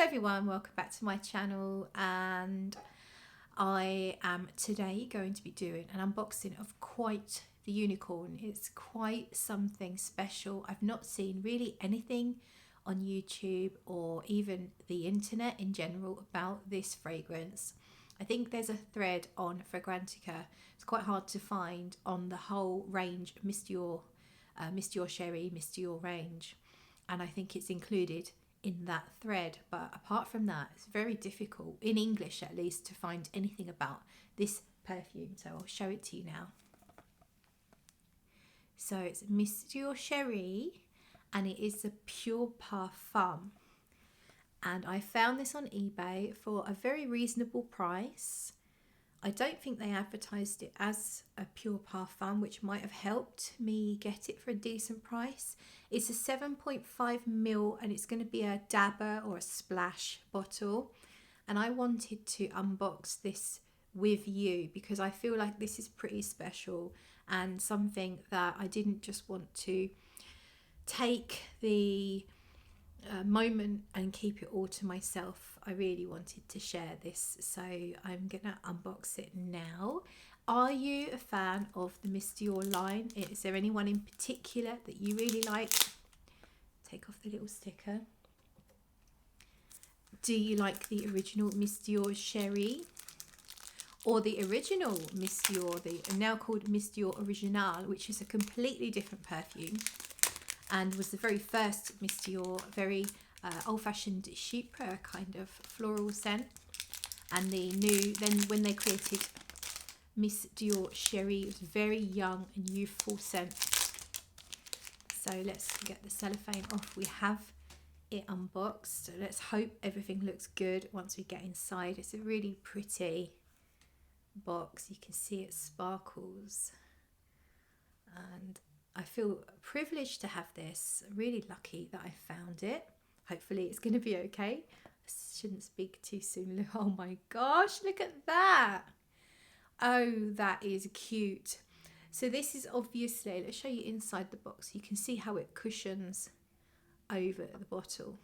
everyone, welcome back to my channel, and I am today going to be doing an unboxing of quite the unicorn. It's quite something special. I've not seen really anything on YouTube or even the internet in general about this fragrance. I think there's a thread on Fragrantica. It's quite hard to find on the whole range of Miss Dior Cherie, Miss Dior range, and I think it's included in that thread, but apart from that it's very difficult, in English at least, to find anything about this perfume. So I'll show it to you now. So it's Miss Dior Cherie and it is a pure parfum, and I found this on eBay for a very reasonable price. I don't think they advertised it as a pure parfum, which might have helped me get it for a decent price. It's a 7.5ml and it's going to be a dabber or a splash bottle. And I wanted to unbox this with you because I feel like this is pretty special and something that I didn't just want to take the moment and keep it all to myself. I really wanted to share this, so I'm gonna unbox it now. Are you a fan of the Miss Dior line? Is there anyone in particular that you really like? Take off the little sticker. Do you like the original Miss Dior Cherie or the original Miss Dior, the now called Miss Dior Original, which is a completely different perfume and was the very first Miss Dior, very old-fashioned chypre kind of floral scent? And the new, then when they created Miss Dior Cherie, it was very young and youthful scent. So let's get the cellophane off. We have it unboxed, so let's hope everything looks good once we get inside. It's a really pretty box. You can see it sparkles, and I feel privileged to have this. Really lucky that I found it. Hopefully it's going to be okay. I shouldn't speak too soon. Oh my gosh, look at that. Oh, that is cute. So this is obviously, let's show you inside the box. You can see how it cushions over the bottle.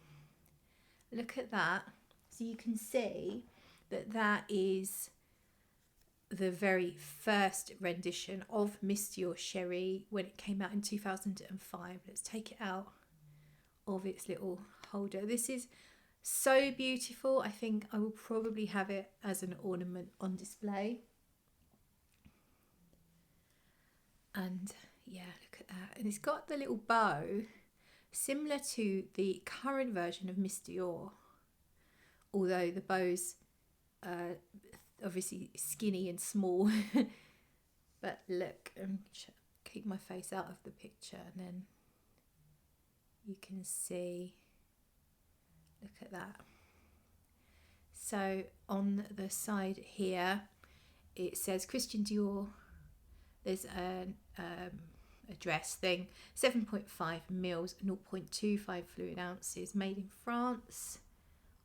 Look at that. So you can see that that is the very first rendition of Miss Dior Cherie when it came out in 2005. Let's take it out of its little holder. This is so beautiful. I think I will probably have it as an ornament on display. And yeah, look at that. And it's got the little bow similar to the current version of Miss Dior, although the bow's obviously skinny and small. But look, keep my face out of the picture, and then you can see, look at that. So on the side here it says Christian Dior. There's an address thing, 7.5 mils, 0.25 fluid ounces, made in France.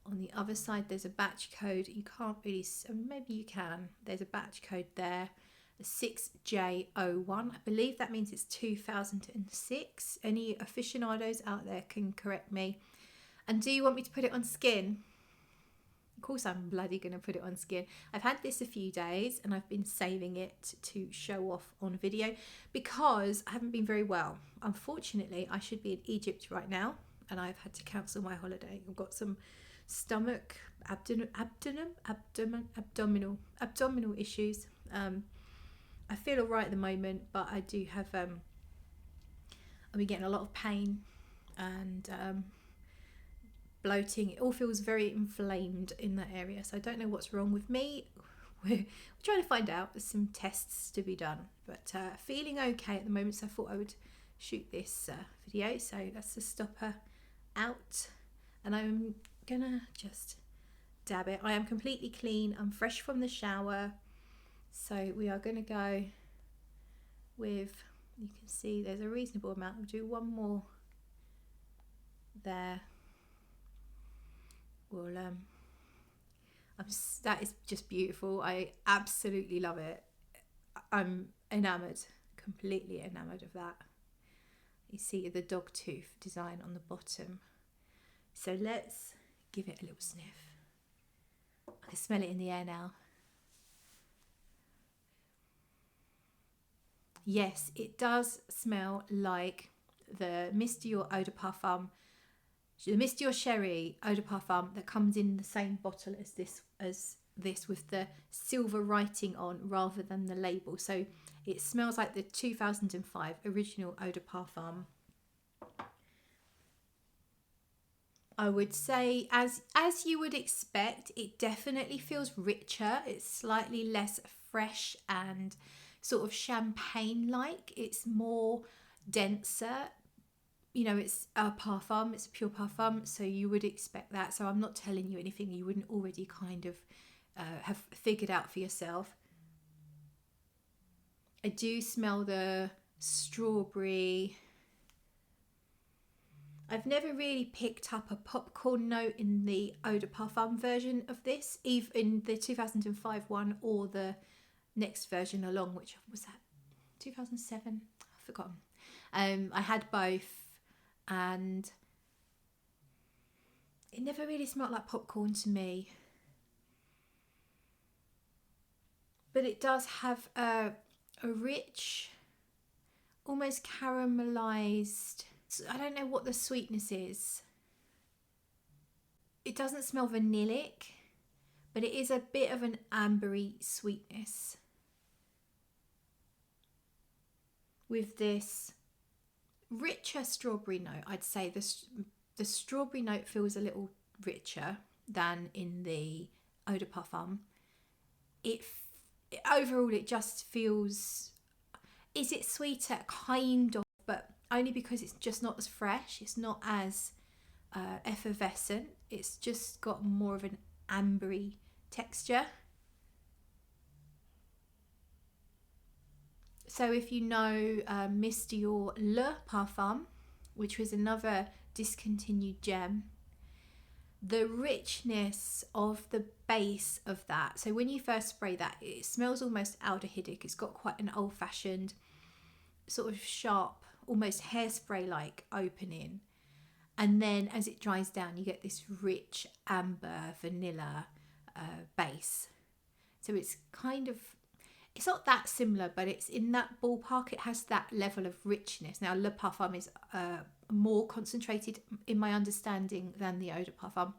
On the other side there's a batch code. You can't really, maybe you can, there's a batch code there, 6J01. I believe that means it's 2006. Any aficionados out there can correct me. And do you want me to put it on skin? Of course I'm bloody gonna put it on skin. I've had this a few days and I've been saving it to show off on video because I haven't been very well. Unfortunately, I should be in Egypt right now and I've had to cancel my holiday. I've got some stomach, abdominal issues. I feel all right at the moment, but I do have I've been getting a lot of pain and bloating. It all feels very inflamed in that area, so I don't know what's wrong with me. We're trying to find out. There's some tests to be done, but feeling okay at the moment, so I thought I would shoot this video. So that's the stopper out, and I'm gonna just dab it. I am completely clean. I'm fresh from the shower, so we are gonna go with, you can see there's a reasonable amount. I'll do one more there. Well, that is just beautiful. I absolutely love it. I'm enamoured, completely enamoured of that. You see the dog tooth design on the bottom. So let's give it a little sniff. I can smell it in the air now. Yes, it does smell like the Miss Dior Eau de Parfum, the Miss Dior Cherie Eau de Parfum that comes in the same bottle as this with the silver writing on rather than the label. So it smells like the 2005 original Eau de Parfum. I would say, as you would expect, it definitely feels richer. It's slightly less fresh and sort of champagne-like. It's more denser. You know, it's a parfum, it's a pure parfum, so you would expect that. So I'm not telling you anything you wouldn't already kind of have figured out for yourself. I do smell the strawberry. I've never really picked up a popcorn note in the Eau de Parfum version of this, either in the 2005 one or the next version along, which was that 2007? I've forgotten. I had both, and it never really smelled like popcorn to me. But it does have a rich, almost caramelized, I don't know what the sweetness is. It doesn't smell vanillic, but it is a bit of an ambery sweetness with this richer strawberry note. I'd say the strawberry note feels a little richer than in the Eau de Parfum. Overall, it just feels, is it sweeter? Kind of, but only because it's just not as fresh. It's not as effervescent. It's just got more of an ambery texture. So if you know Miss Dior Le Parfum, which was another discontinued gem, the richness of the base of that, so when you first spray that, it smells almost aldehydic. It's got quite an old-fashioned sort of sharp, almost hairspray like opening, and then as it dries down you get this rich amber vanilla base. So it's kind of, it's not that similar, but it's in that ballpark. It has that level of richness. Now Le Parfum is more concentrated in my understanding than the Eau de Parfum,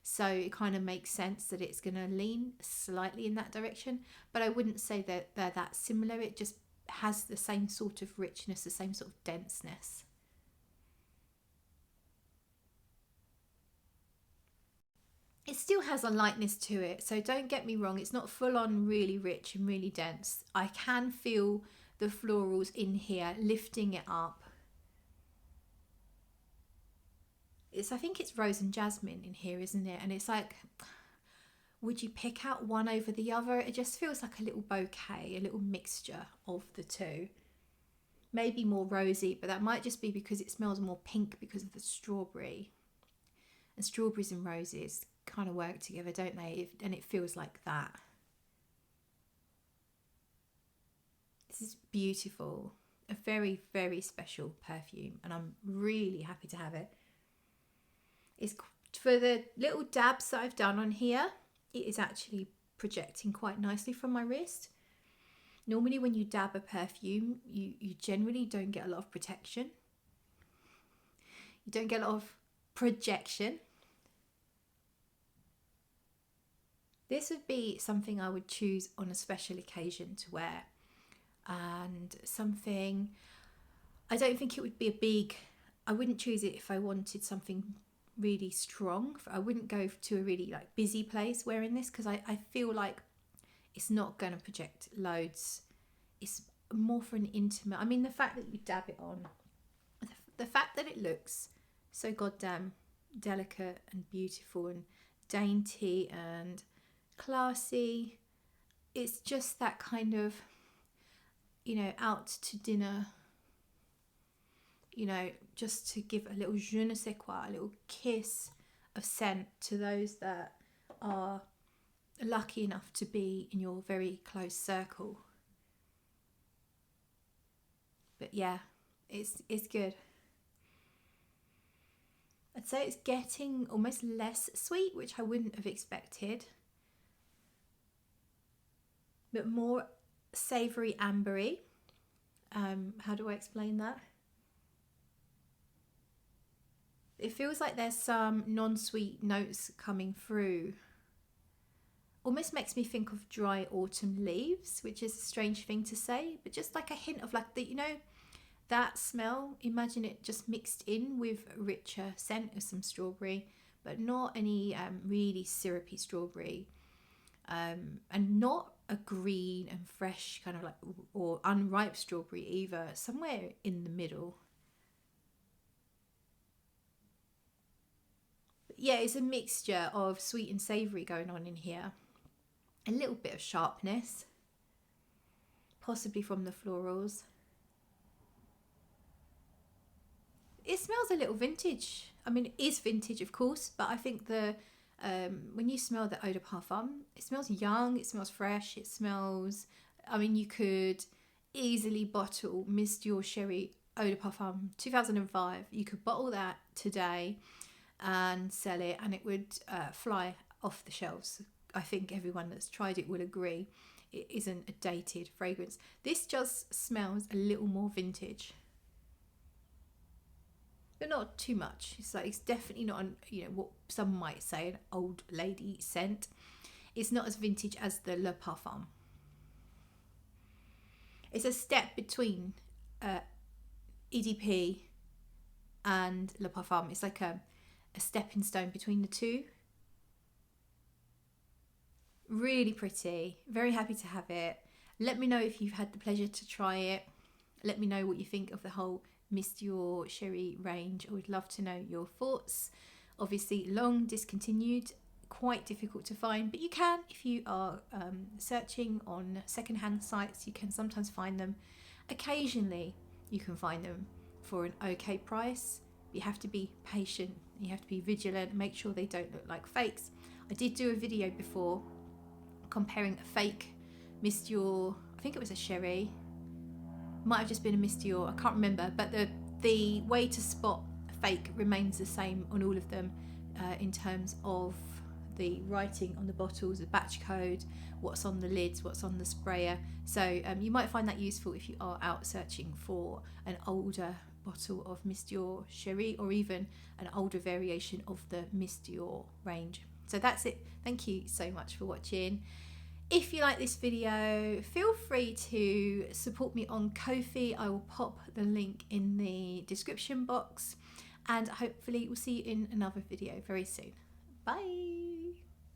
so it kind of makes sense that it's going to lean slightly in that direction, but I wouldn't say that they're that similar. It just has the same sort of richness, the same sort of denseness. It still has a lightness to it, so don't get me wrong, it's not full on really rich and really dense. I can feel the florals in here lifting it up. I think it's rose and jasmine in here, isn't it? And it's like, would you pick out one over the other? It just feels like a little bouquet, a little mixture of the two. Maybe more rosy, but that might just be because it smells more pink because of the strawberry. And strawberries and roses kind of work together, don't they? And it feels like that. This is beautiful. A very, very special perfume, and I'm really happy to have it. It's for the little dabs that I've done on here, it is actually projecting quite nicely from my wrist. Normally when you dab a perfume, you generally don't get a lot of protection. You don't get a lot of projection. This would be something I would choose on a special occasion to wear, and something, I don't think it would be a big, I wouldn't choose it if I wanted something really strong. I wouldn't go to a really like busy place wearing this, because I feel like it's not going to project loads. It's more for an intimate, I mean, the fact that you dab it on, the fact that it looks so goddamn delicate and beautiful and dainty and classy, it's just that kind of, you know, out to dinner, you know, just to give a little je ne sais quoi, a little kiss of scent to those that are lucky enough to be in your very close circle. But yeah, it's good. I'd say it's getting almost less sweet, which I wouldn't have expected, but more savoury, ambery. How do I explain that? It feels like there's some non-sweet notes coming through. Almost makes me think of dry autumn leaves, which is a strange thing to say, but just like a hint of like the, you know, that smell. Imagine it just mixed in with a richer scent of some strawberry, but not any really syrupy strawberry, and not a green and fresh kind of like, or unripe strawberry either, somewhere in the middle. But yeah, it's a mixture of sweet and savoury going on in here. A little bit of sharpness, possibly from the florals. It smells a little vintage. I mean, it is vintage, of course, but I think the when you smell the eau de parfum, it smells young, it smells fresh, it smells, I mean, you could easily bottle Miss Dior Cherie eau de parfum 2005. You could bottle that today and sell it, and it would fly off the shelves. I think everyone that's tried it will agree. It isn't a dated fragrance. This just smells a little more vintage, but not too much. It's like, it's definitely not an, you know, what some might say an old lady scent. It's not as vintage as the Le Parfum. It's a step between EDP and Le Parfum. It's like a stepping stone between the two. Really pretty. Very happy to have it. Let me know if you've had the pleasure to try it. Let me know what you think of the whole Miss Dior Cherie range. I would love to know your thoughts. Obviously long discontinued, quite difficult to find, but you can, if you are searching on secondhand sites, you can sometimes find them. Occasionally you can find them for an okay price. You have to be patient, you have to be vigilant, make sure they don't look like fakes. I did do a video before comparing a fake Miss Dior, I think it was a Cherie, might have just been a Miss Dior, I can't remember, but the way to spot a fake remains the same on all of them, in terms of the writing on the bottles, the batch code, what's on the lids, what's on the sprayer. So you might find that useful if you are out searching for an older bottle of Miss Dior Cherie, or even an older variation of the Miss Dior range. So that's it. Thank you so much for watching. If you like this video, feel free to support me on Ko-fi. I will pop the link in the description box, and hopefully we'll see you in another video very soon. Bye.